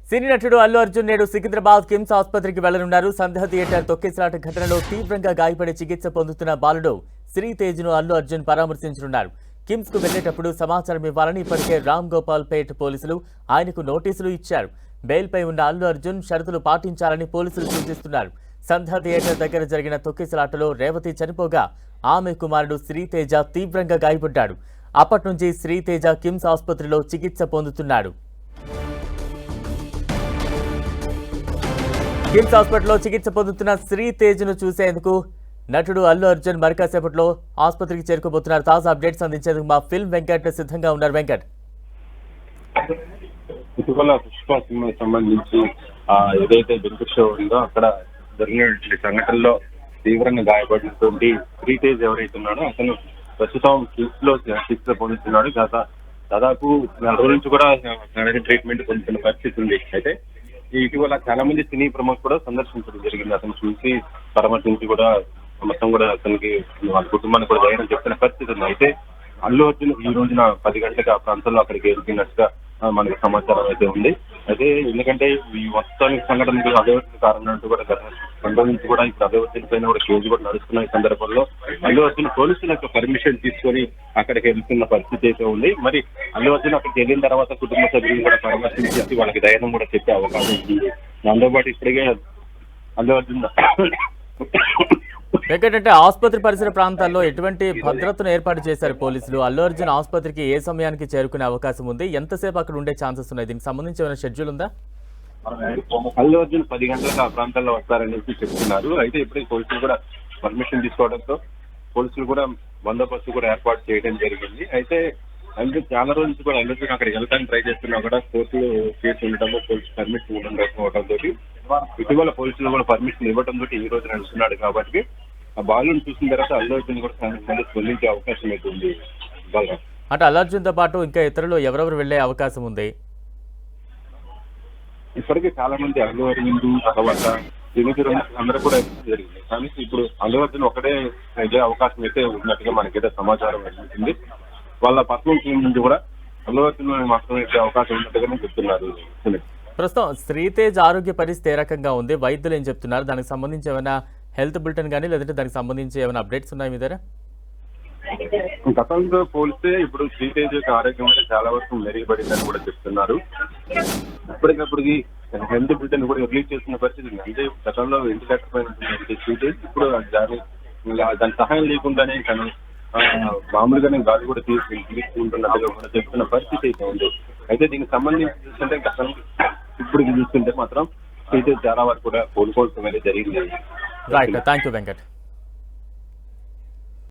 సినీ నటుడు అల్లు అర్జున్ నేడు సికింద్రాబాద్ కిమ్స్ ఆసుపత్రికి వెళ్లనున్నారు. సంధ్య థియేటర్ తొక్కిసలాట ఘటనలో తీవ్రంగా గాయపడి చికిత్స పొందుతున్న బాలుడు శ్రీతేజ్ను అల్లు అర్జున్ పరామర్శించనున్నారు. కిమ్స్ కు వెళ్లేటప్పుడు సమాచారం ఇవ్వాలని ఇప్పటికే రామ్ గోపాల్ పేట్ పోలీసులు ఆయనకు నోటీసులు ఇచ్చారు. బెయిల్పై ఉన్న అల్లు అర్జున్ షరతులు పాటించాలని పోలీసులు సూచిస్తున్నారు. సంధ్య థియేటర్ దగ్గర జరిగిన తొక్కిసలాటలో రేవతి చనిపోగా ఆమె కుమారుడు శ్రీతేజ తీవ్రంగా గాయపడ్డాడు. అప్పటి నుంచి శ్రీతేజ కిమ్స్ ఆసుపత్రిలో చికిత్స పొందుతున్నాడు. కిమ్స్ హాస్పిటల్లో చికిత్స పొందుతున్న శ్రీతేజ్ను చూసేందుకు నటుడు అల్లు అర్జున్ మరికాసేపట్లో ఆసుపత్రికి చేరుకోబోతున్నారు. తాజా అప్డేట్స్ అందించేందుకు మా ఫిల్మ్ వెంకట్ సిద్ధంగా ఉన్నారు. వెంకట్, ఇటీవల పుష్ప సినిమాకి సంబంధించి ఏదైతే బెనిఫిట్ షో ఉందో అక్కడ జరిగినటువంటి సంఘటనలో తీవ్రంగా గాయపడినటువంటి శ్రీతేజ్ ఎవరైతే ఉన్నాడో అతను ప్రస్తుతం కిమ్స్ లో చికిత్స పొందుతున్నాడు. దాదాపు 4 రోజుల నుంచి కూడా ట్రీట్మెంట్ పొందుతున్న పరిస్థితి ఉంది. అయితే ఇటీవల చాలా మంది సినీ ప్రముఖులు కూడా సందర్శించడం జరిగింది. అతను చూసి పరామర్శించి కూడా మొత్తం కూడా అతనికి వాళ్ళ కుటుంబానికి కూడా ధైర్యం చెప్తున్న పరిస్థితి ఉంది. అయితే అల్లు అర్జున్ ఈ రోజున 10 గంటలకు ఆ ప్రాంతంలో అక్కడికి వెళ్ళినట్టుగా మనకు సమాచారం అయితే ఉంది. అయితే ఎందుకంటే ఈ మొత్తానికి సంఘటనకు అదే కారణం కూడా గత సంబంధించి కూడా ఇప్పుడు అదే పైన కూడా కేసు కూడా నడుస్తున్న ఈ సందర్భంలో అల్లు అర్జున్ పోలీసుల యొక్క పర్మిషన్ తీసుకొని అక్కడికి వెళ్తున్న పరిస్థితి అయితే ఉంది. మరి అల్లు అర్జున్ అక్కడికి వెళ్ళిన తర్వాత కుటుంబ సభ్యులు కూడా పరామర్శించి వాళ్ళకి ధైర్యం కూడా చెప్పే అవకాశం ఉంది. దాంతో పాటు ఇప్పటికే అల్లు అర్జున్ వెంకట్, అంటే ఆసుపత్రి పరిసర ప్రాంతాల్లో ఎటువంటి భద్రతను ఏర్పాటు చేశారు పోలీసులు? అల్లు అర్జున్ ఆసుపత్రికి ఏ సమయానికి చేరుకునే అవకాశం ఉంది? ఎంతసేపు అక్కడ ఉండే ఛాన్సెస్ ఉన్నాయి? దీనికి సంబంధించి ఏమైనా షెడ్యూల్ ఉందా? అల్లు అర్జున్ 10 గంటలకు ఆ ప్రాంతాల్లో వస్తారనేసి చెప్తున్నారు. అయితే ఇప్పటికి పోలీసులు కూడా పర్మిషన్ తీసుకోవడంతో పోలీసులు కూడా బందోబస్తు కూడా ఏర్పాటు చేయడం జరిగింది. అయితే అల్లు చాలా రోజుల నుంచి కూడా అల్లు అర్జున్ అక్కడికి వెళ్ళడానికి ట్రై చేస్తున్నా కూడా కోర్టులో కేసు ఉండటంతో పోలీసు పర్మిషన్ ఉండడంతో ఇటీవల పోలీసులు కూడా పర్మిషన్ ఇవ్వడంతో ఈ రోజు నడుస్తున్నాడు. కాబట్టి ఆ బాలుని చూసిన తర్వాత అల్లు అర్జున్ కూడా స్పందించే అవకాశం అయితే ఉంది. అంటే అల్లు అర్జున్ తో పాటు ఇంకా ఇతరులు ఎవరెవరు వెళ్లే అవకాశం ఉంది? ఇప్పటికే చాలా మంది అల్లు అర్జున్ తర్వాత అందరూ కూడా జరిగింది. కానీ ఇప్పుడు అల్లు అర్జున్ ఒకటే అయితే అవకాశం అయితే ఉన్నట్టుగా మనకైతే సమాచారం వచ్చింది. వాళ్ళ పర్సనల్ టీం నుంచి కూడా అల్లు అర్జున్ మాత్రం అయితే అవకాశం ఉన్నట్టుగానే చెప్తున్నారు. ప్రస్తుతం శ్రీతేజ్ ఆరోగ్య పరిస్థితి ఏ రకంగా ఉంది? వైద్యులు ఏం చెప్తున్నారు? దానికి సంబంధించి ఏమైనా హెల్త్ బులెటిన్ కానీ లేదంటే దానికి సంబంధించి ఏమైనా అప్డేట్స్ ఉన్నాయి మీ దగ్గర? గతంతో పోలిస్తే ఇప్పుడు శ్రీతేజ్ యొక్క ఆరోగ్యం అంటే చాలా వరకు మెరుగుపడిందని కూడా చెప్తున్నారు. ఇప్పటికప్పటికి హెల్త్ బులెటిన్ కూడా రిలీజ్ చేస్తున్న పరిస్థితి ఉంది. అంటే గతంలో వెంటిలేటర్ పైన శ్రీతేజ్ ఇప్పుడు దాని సహాయం లేకుండానే తను మామూలుగానే గాలి కూడా తీసుకుంటున్నట్టుగా కూడా చెప్తున్న పరిస్థితి అయితే ఉంది. అయితే దీనికి సంబంధించి చూస్తుంటే గతం ఇప్పుడు చూస్తుంటే మాత్రం శ్రీతేజ్ చాలా వరకు కూడా కోలుకోవడం అనేది జరిగింది. Right, thank you Venkat.